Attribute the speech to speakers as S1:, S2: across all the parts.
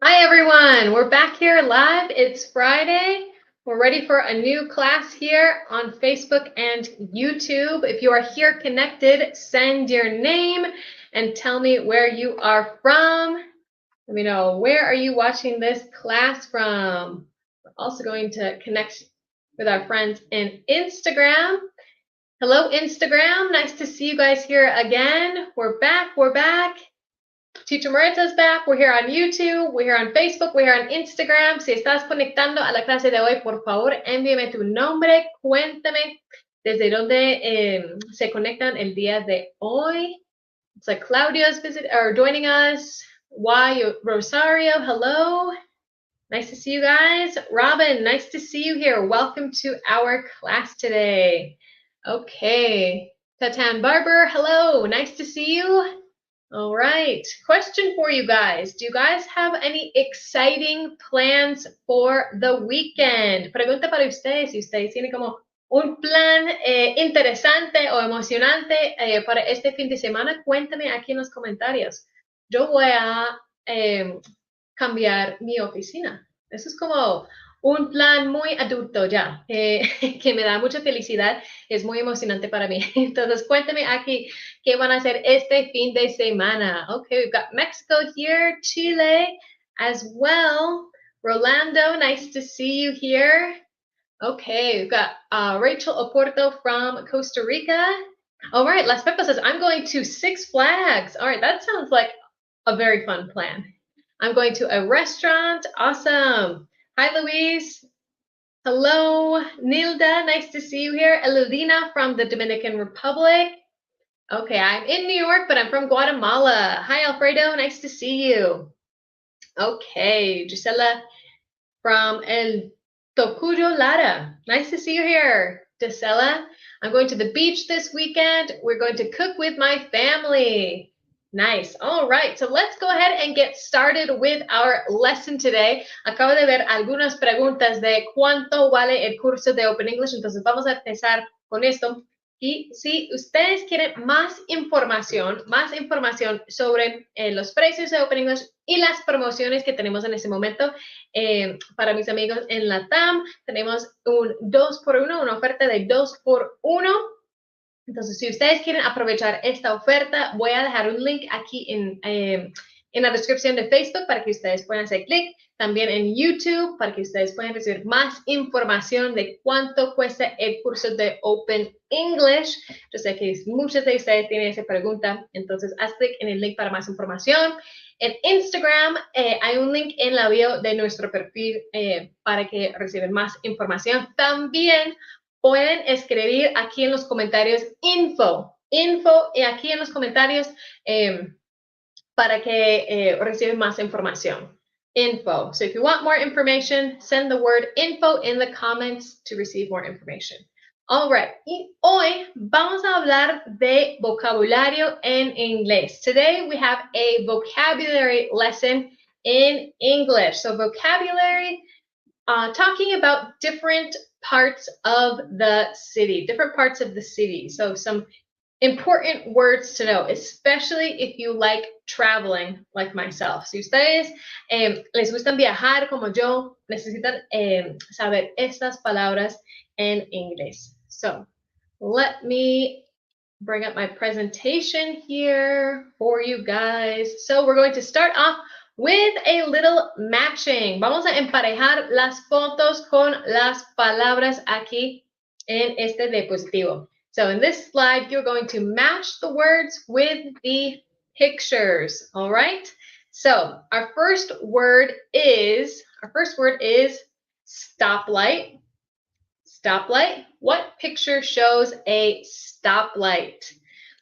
S1: Hi everyone, we're back here live. It's Friday. We're ready for a new class here on Facebook and YouTube. If you are here connected, send your name and tell me where you are from. Let me know, where are you watching this class from? We're also going to connect with our friends in Instagram. Hello Instagram, nice to see you guys here again. We're back. Teacher Marita's back. We're here on YouTube, we're here on Facebook, we're here on Instagram. Si estás conectando a la clase de hoy, por favor, envíame tu nombre, cuéntame desde dónde se conectan el día de hoy. It's like Claudia's joining us. Why Rosario, hello. Nice to see you guys. Robin, nice to see you here. Welcome to our class today. Okay. Tatan Barber, hello. Nice to see you. All right, question for you guys. Do you guys have any exciting plans for the weekend? Pregunta para ustedes, si ustedes tienen como un plan interesante o emocionante para este fin de semana, cuéntame aquí en los comentarios. Yo voy a cambiar mi oficina. Eso es como un plan muy adulto ya, que me da mucha felicidad, es muy emocionante para mí. Entonces, cuéntame aquí qué van a hacer este fin de semana. Okay, we've got Mexico here, Chile as well. Rolando, nice to see you here. Okay, we've got Rachel Oporto from Costa Rica. All right, Las Pepas says, I'm going to Six Flags. All right, that sounds like a very fun plan. I'm going to a restaurant. Awesome. Hi, Louise. Hello, Nilda. Nice to see you here. Eludina from the Dominican Republic. Okay, I'm in New York, but I'm from Guatemala. Hi, Alfredo. Nice to see you. Okay, Gisela from El Tocuyo Lara. Nice to see you here, Gisela. I'm going to the beach this weekend. We're going to cook with my family. Nice. All right. So let's go ahead and get started with our lesson today. Acabo de ver algunas preguntas de cuánto vale el curso de Open English. Entonces vamos a empezar con esto. Y si ustedes quieren más información sobre los precios de Open English y las promociones que tenemos en este momento, para mis amigos en la TAM, tenemos un 2x1, una oferta de 2x1. Entonces, si ustedes quieren aprovechar esta oferta, voy a dejar un link aquí en la descripción de Facebook para que ustedes puedan hacer clic. También en YouTube para que ustedes puedan recibir más información de cuánto cuesta el curso de Open English. Yo sé que muchos de ustedes tienen esa pregunta, entonces haz clic en el link para más información. En Instagram hay un link en la bio de nuestro perfil para que reciban más información. También pueden escribir aquí en los comentarios info y aquí en los comentarios para que reciban más información. Info. So if you want more information, send the word info in the comments to receive more information. All right. Y hoy vamos a hablar de vocabulario en inglés. Today we have a vocabulary lesson in English. So vocabulary, talking about different parts of the city. So some important words to know, especially if you like traveling like myself. Si ustedes les gustan viajar como yo, necesitan saber estas palabras en inglés. So let me bring up my presentation here for you guys. So we're going to start off with a little matching. Vamos a emparejar las fotos con las palabras aquí en este diapositivo. So in this slide, you're going to match the words with the pictures, all right? So our first word is stoplight. Stoplight. What picture shows a stoplight?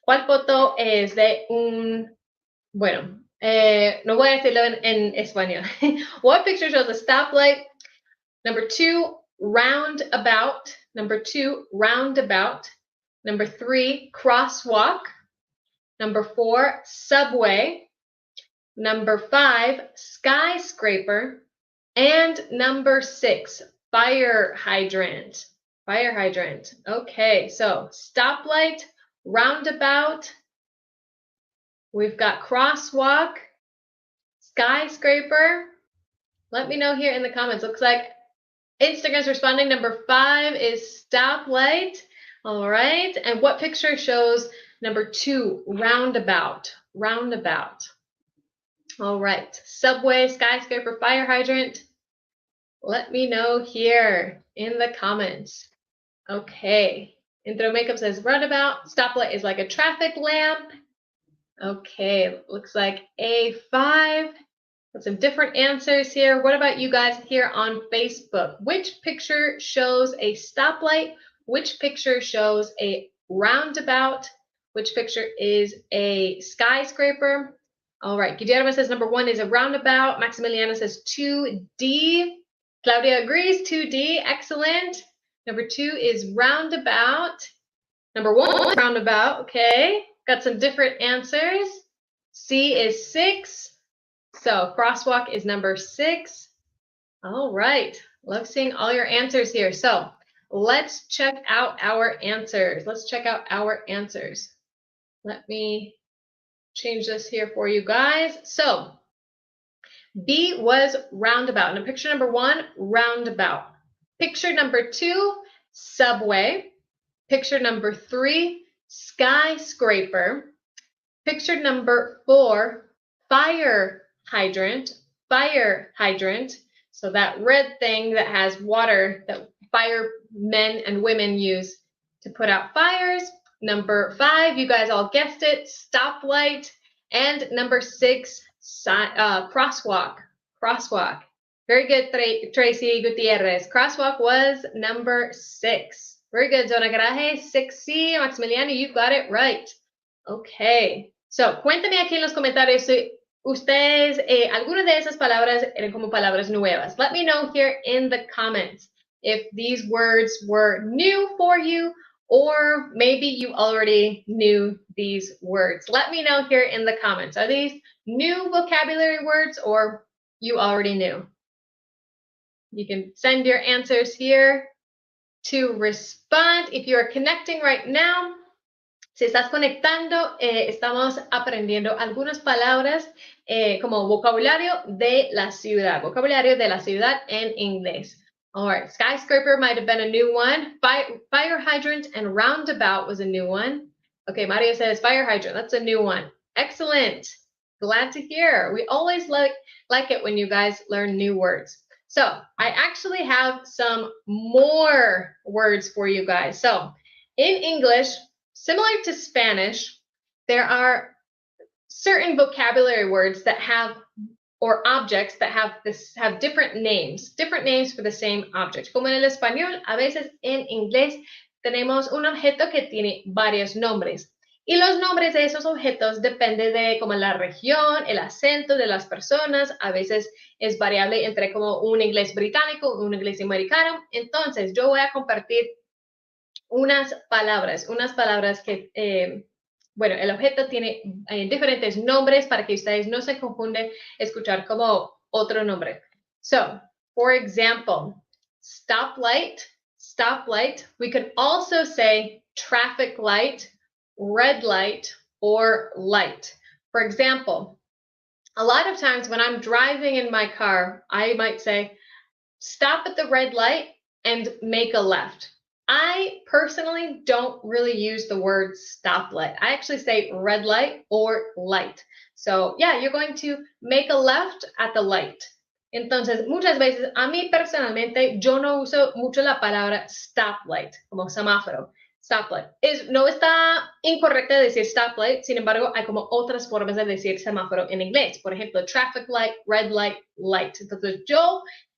S1: ¿Cuál foto es de un, bueno, no voy a decirlo en español. What picture shows a stoplight? Number 2, roundabout. Number 3, crosswalk. Number 4, subway. Number 5, skyscraper. And number 6, fire hydrant. Okay, so stoplight, roundabout, we've got crosswalk, skyscraper, Let me know here in the comments. Looks like Instagram's responding. Number 5 is stoplight. All right. And what picture shows number 2, roundabout? Roundabout. All right. Subway, skyscraper, fire hydrant. Let me know here in the comments. Okay. Intro Makeup says roundabout. Stoplight is like a traffic lamp. Okay. Looks like A5. Some different answers here. What about you guys here on Facebook? Which picture shows a stoplight? Which picture shows a roundabout? Which picture is a skyscraper? All right, Guillermo says number 1 is a roundabout. Maximiliano says 2D. Claudia agrees, 2D, excellent. Number 2 is roundabout. Number 1 is roundabout, okay. Got some different answers. C is 6. So crosswalk is number 6. All right. Love seeing all your answers here. So let's check out our answers. Let's check out our answers. Let me change this here for you guys. So B was roundabout. Now picture number 1, roundabout. Picture number 2, subway. Picture number 3, skyscraper. Picture number 4, fire hydrant, fire hydrant. So that red thing that has water that firemen and women use to put out fires. Number 5, you guys all guessed it, stoplight. And number 6, crosswalk, crosswalk. Very good, Tracy Gutierrez. Crosswalk was number 6. Very good, Zona Garaje, 6C. Maximiliano, you got it right. Okay. So, cuéntame aquí en los comentarios si ustedes, algunas de esas palabras eran como palabras nuevas. Let me know here in the comments if these words were new for you or maybe you already knew these words. Let me know here in the comments. Are these new vocabulary words or you already knew? You can send your answers here to respond. If you are connecting right now, si estás conectando, estamos aprendiendo algunas palabras como vocabulario de la ciudad. Vocabulario de la ciudad en inglés. All right, skyscraper might have been a new one. Fire hydrant and roundabout was a new one. Okay, Maria says fire hydrant. That's a new one. Excellent. Glad to hear. We always like it when you guys learn new words. So I actually have some more words for you guys. So in English, similar to Spanish, there are certain vocabulary words that have, or objects that have different names for the same object. Como en el español, a veces en inglés tenemos un objeto que tiene varios nombres. Y los nombres de esos objetos dependen de como la región, el acento de las personas. A veces es variable entre como un inglés británico, un inglés americano. Entonces, yo voy a compartir unas palabras que, bueno, el objeto tiene diferentes nombres para que ustedes no se confunden escuchar como otro nombre. So, for example, stoplight. We could also say traffic light, red light, or light. For example, a lot of times when I'm driving in my car, I might say, stop at the red light and make a left. I personally don't really use the word stoplight. I actually say red light or light. So yeah, you're going to make a left at the light. Entonces, muchas veces, a mí personalmente, yo no uso mucho la palabra stoplight, como semáforo. Stoplight. No está incorrecta decir stoplight, sin embargo, hay como otras formas de decir semáforo en inglés. Por ejemplo, traffic light, red light, light. Entonces,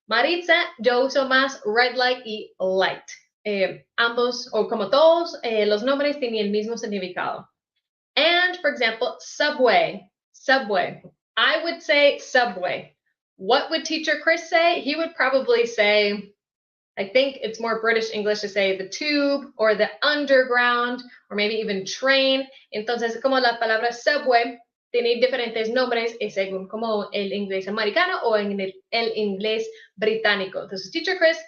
S1: Maritza, yo uso más red light y light. Ambos, o como todos, los nombres tienen el mismo significado. And, for example, subway. I would say subway. What would teacher Chris say? He would probably say, I think it's more British English to say the tube or the underground or maybe even train. Entonces, como la palabra subway tiene diferentes nombres según como el inglés americano o en el inglés británico. Entonces, teacher Chris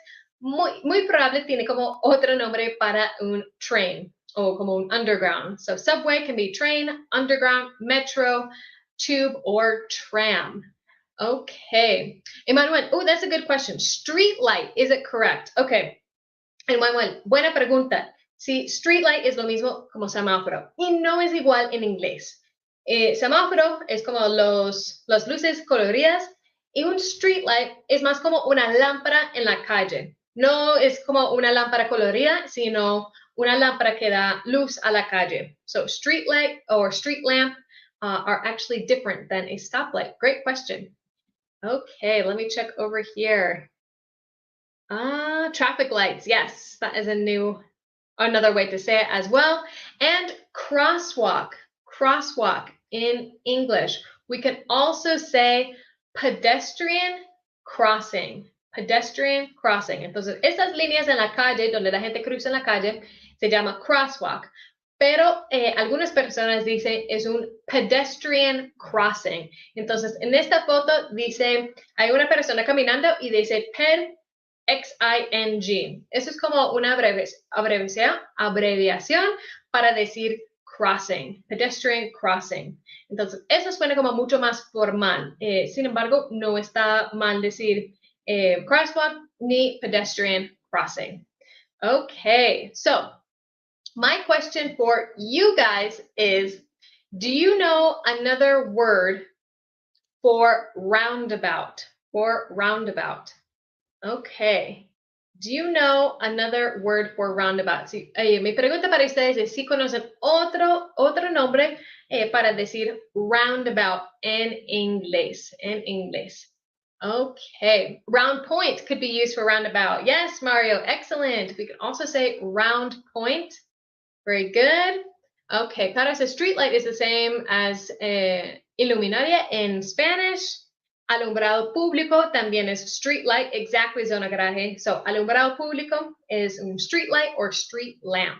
S1: muy probable tiene como otro nombre para un train o como un underground. So subway can be train, underground, metro, tube, or tram. Okay. Emmanuel, oh, that's a good question. Street light, is it correct? Okay. Emmanuel, buena pregunta. Sí, street light es lo mismo como semáforo y no es igual en inglés. Semáforo es como las luces coloridas y un street light es más como una lámpara en la calle. No es como una lámpara colorida, sino una lámpara que da luz a la calle. So street light or street lamp are actually different than a stoplight. Great question. Okay, let me check over here. Traffic lights. Yes, that is another way to say it as well. And crosswalk. Crosswalk in English. We can also say pedestrian crossing. Pedestrian crossing. Entonces, estas líneas en la calle, donde la gente cruza en la calle, se llama crosswalk. Pero algunas personas dicen es un pedestrian crossing. Entonces, en esta foto dice, hay una persona caminando y dice XING. Eso es como una abreviación para decir crossing, pedestrian crossing. Entonces, eso suena como mucho más formal. Sin embargo, no está mal decir crosswalk ni pedestrian crossing. Okay, so my question for you guys is, do you know another word for roundabout? For roundabout. Okay. Do you know another word for roundabout? Sí, mi pregunta para ustedes es si conocen otro nombre para decir roundabout en inglés. En inglés. Okay. Round point could be used for roundabout. Yes, Mario. Excellent. We could also say round point. Very good. Okay. Para ese street light is the same as iluminaria in Spanish. Alumbrado público también es street light, exactly zona garaje. So, alumbrado público is un street light or street lamp.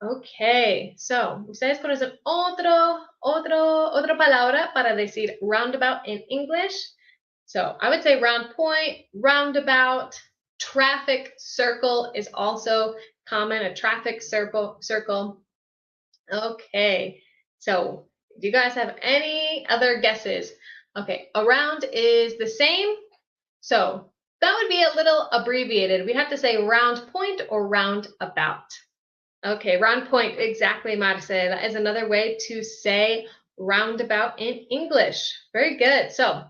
S1: Okay, so, ustedes conocen otra palabra para decir roundabout in English. So, I would say round point, roundabout, traffic circle is also common, a traffic circle. Okay, so, do you guys have any other guesses? Okay, around is the same. So that would be a little abbreviated. We'd have to say round point or roundabout. Okay, round point, exactly, Marce. That is another way to say roundabout in English. Very good. So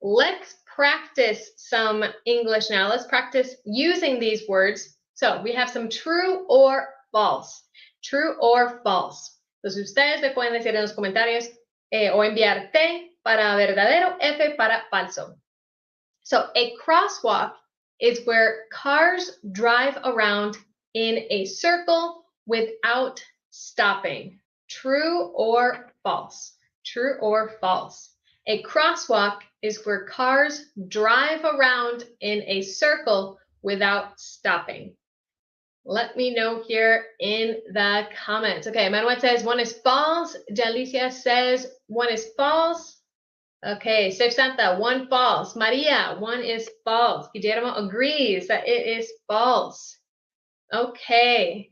S1: let's practice some English now. Let's practice using these words. So we have some true or false. True or false. Entonces ustedes me pueden decir en los comentarios o enviar T para verdadero, F para falso. So a crosswalk is where cars drive around in a circle without stopping. True or false? True or false? A crosswalk is where cars drive around in a circle without stopping. Let me know here in the comments. Okay, Manuel says one is false. Jalicia says one is false. Okay, Steph Santa, one false. Maria, one is false. Guillermo agrees that it is false. Okay,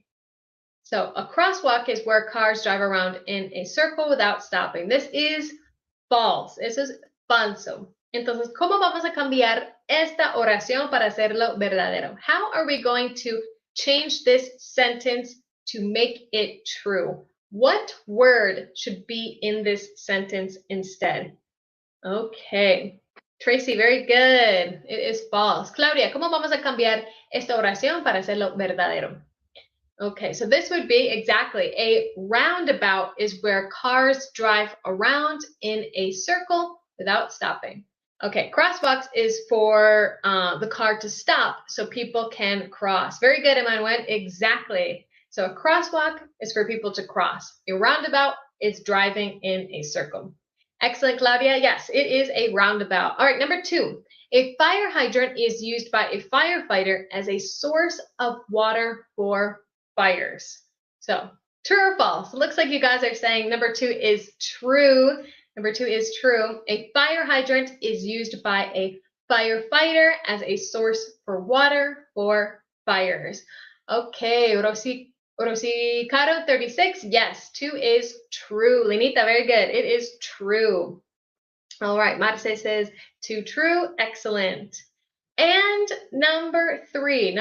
S1: so a crosswalk is where cars drive around in a circle without stopping. This is false. This is falso. Entonces, ¿cómo vamos a cambiar esta oración para hacerlo verdadero? How are we going to change this sentence to make it true? What word should be in this sentence instead? Okay. Tracy, very good. It is false. Claudia, ¿cómo vamos a cambiar esta oración para hacerlo verdadero? Okay, so this would be exactly a roundabout is where cars drive around in a circle without stopping. Okay, crosswalks is for the car to stop so people can cross. Very good, Emmanuel. Exactly. So a crosswalk is for people to cross. A roundabout is driving in a circle. Excellent, Claudia. Yes, it is a roundabout. All right, number 2. A fire hydrant is used by a firefighter as a source of water for fires. So true or false? It looks like you guys are saying number 2 is true. Number 2 is true. A fire hydrant is used by a firefighter as a source for water for fires. Okay, Rosi Caro 36. Yes, 2 is true. Lenita, very good. It is true. All right, Marce says too true. Excellent. And number three.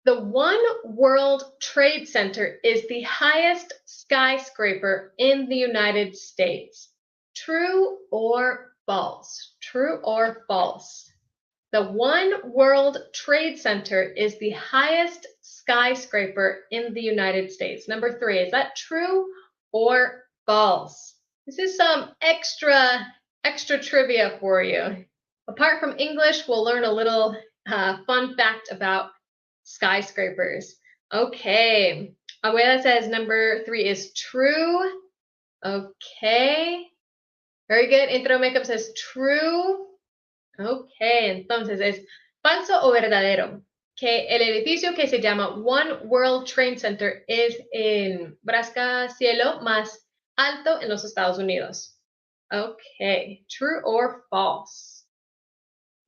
S1: The One World Trade Center is the highest skyscraper in the United States. True or false? True or false? The One World Trade Center is the highest skyscraper in the United States. Number three, is that true or false? This is some extra trivia for you. Apart from English, we'll learn a little fun fact about skyscrapers. Okay. Abuela says number three is true. Okay. Very good. Intro Makeup says true. Okay. Entonces es falso o verdadero. Que el edificio que se llama One World Trade Center es el rascacielos más alto en los Estados Unidos. Okay. True or false?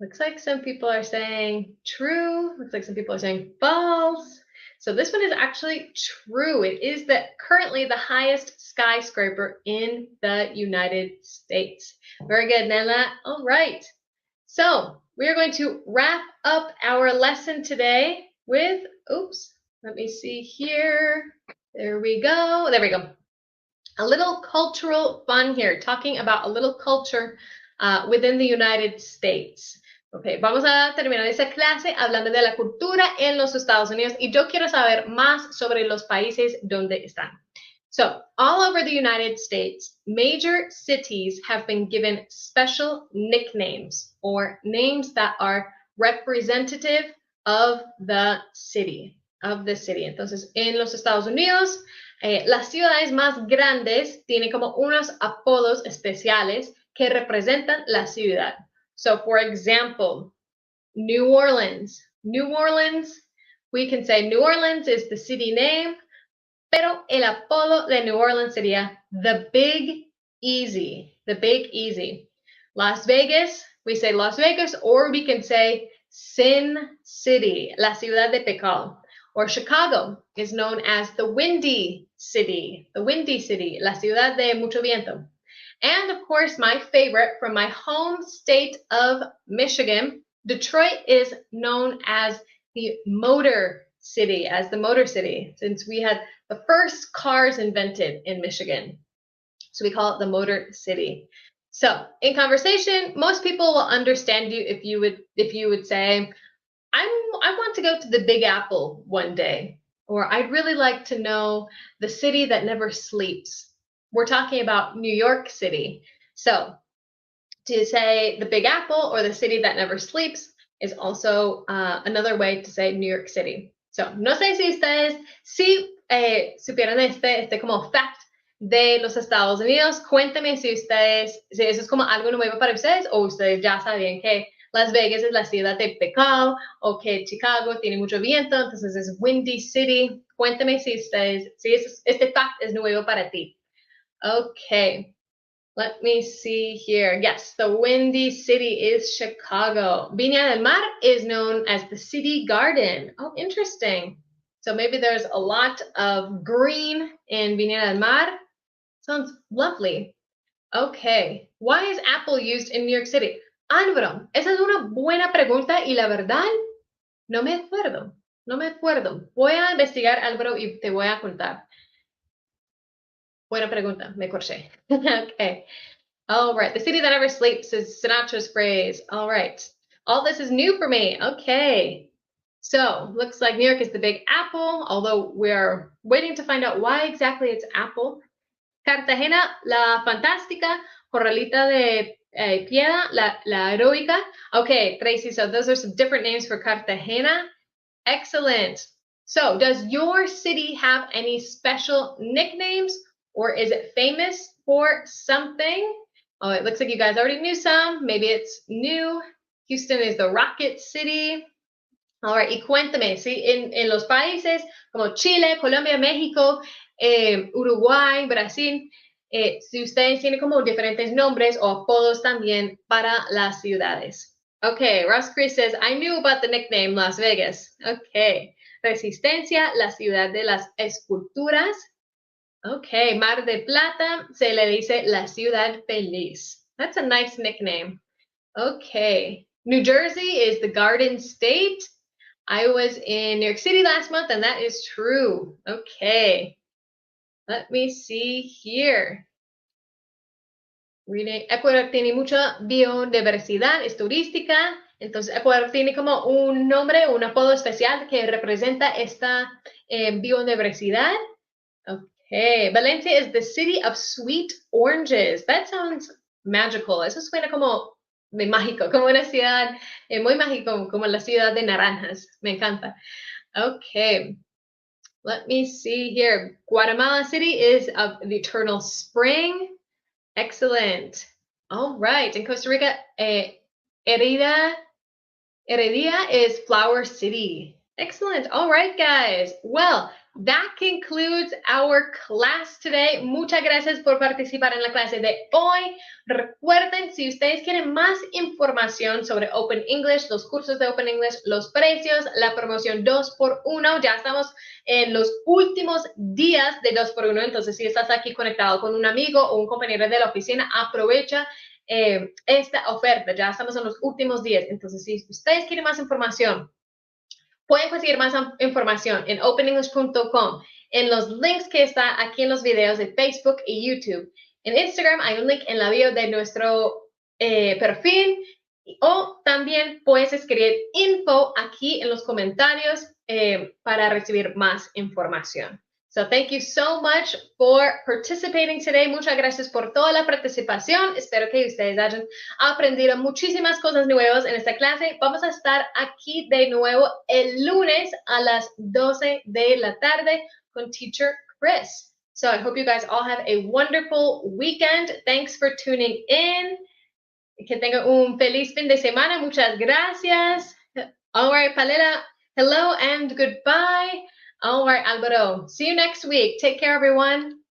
S1: Looks like some people are saying true. Looks like some people are saying false. So this one is actually true. It is currently the highest skyscraper in the United States. Very good, Nella. All right. So we are going to wrap up our lesson today with, let me see here. There we go. There we go. A little cultural fun here, talking about a little culture within the United States. Ok, vamos a terminar esa clase hablando de la cultura en los Estados Unidos y yo quiero saber más sobre los países donde están. So, all over the United States, major cities have been given special nicknames or names that are representative of the city. Entonces, en los Estados Unidos, las ciudades más grandes tienen como unos apodos especiales que representan la ciudad. So, for example, New Orleans. New Orleans, we can say New Orleans is the city name, pero el apodo de New Orleans sería the Big Easy. The Big Easy. Las Vegas, we say Las Vegas, or we can say Sin City, la ciudad de pecado. Or Chicago is known as the Windy City, la ciudad de mucho viento. And of course, my favorite from my home state of Michigan, Detroit is known as the Motor City, since we had the first cars invented in Michigan. So we call it the Motor City. So in conversation, most people will understand you if you would say, I want to go to the Big Apple one day, or I'd really like to know the city that never sleeps. We're talking about New York City. So to say the Big Apple or the city that never sleeps is also another way to say New York City. So no sé si ustedes supieron este como fact de los Estados Unidos. Cuéntame si eso es como algo nuevo para ustedes o ustedes ya sabían que Las Vegas es la ciudad de pecado o que Chicago tiene mucho viento, entonces es Windy City. Cuéntame si este fact es nuevo para ti. Okay, let me see here. Yes, the Windy City is Chicago. Viña del Mar is known as the City Garden. Oh, interesting. So maybe there's a lot of green in Viña del Mar. Sounds lovely. Okay, why is Apple used in New York City? Álvaro, esa es una buena pregunta y la verdad, no me acuerdo. Voy a investigar, Álvaro, y te voy a contar. Buena pregunta, me corché. Okay. All right. The city that never sleeps is Sinatra's phrase. All right. All this is new for me. Okay. So, looks like New York is the Big Apple, although we're waiting to find out why exactly it's Apple. Cartagena, la fantástica. Corralita de Piedra, la heroica. Okay, Tracy, so those are some different names for Cartagena. Excellent. So, does your city have any special nicknames? Or is it famous for something? Oh, it looks like you guys already knew some. Maybe it's new. Houston is the Rocket City. All right, y cuéntame, ¿sí? En los países como Chile, Colombia, México, Uruguay, Brasil, si ustedes tienen como diferentes nombres o apodos también para las ciudades. Okay, Ross Chris says, I knew about the nickname Las Vegas. Okay, Resistencia, la ciudad de las esculturas. Ok, Mar de Plata se le dice la ciudad feliz. That's a nice nickname. Okay. New Jersey is the Garden State. I was in New York City last month, and that is true. Okay. Let me see here. Ecuador tiene mucha biodiversidad, es turística. Entonces, Ecuador tiene como un nombre, un apodo especial que representa esta biodiversidad. Okay. Valencia is the city of sweet oranges. That sounds magical. Eso suena como de mágico, como una ciudad muy mágico, como la ciudad de naranjas. Me encanta. Okay. Let me see here. Guatemala City is of the eternal spring. Excellent. All right. In Costa Rica, Heredia is Flower City. Excellent. All right, guys. Well, that concludes our class today. Muchas gracias por participar en la clase de hoy. Recuerden, si ustedes quieren más información sobre Open English, los cursos de Open English, los precios, la promoción 2x1, ya estamos en los últimos días de 2x1. Entonces, si estás aquí conectado con un amigo o un compañero de la oficina, aprovecha esta oferta. Ya estamos en los últimos días. Entonces, si ustedes quieren más información, pueden conseguir más información en openenglish.com, en los links que está aquí en los videos de Facebook y YouTube. En Instagram hay un link en la bio de nuestro perfil, o también puedes escribir info aquí en los comentarios para recibir más información. So thank you so much for participating today. Muchas gracias por toda la participación. Espero que ustedes hayan aprendido muchísimas cosas nuevas en esta clase. Vamos a estar aquí de nuevo el lunes a las 12 de la tarde con Teacher Chris. So I hope you guys all have a wonderful weekend. Thanks for tuning in. Que tengan un feliz fin de semana. Muchas gracias. All right, Palera, hello and goodbye. All right, Alvaro. See you next week. Take care, everyone.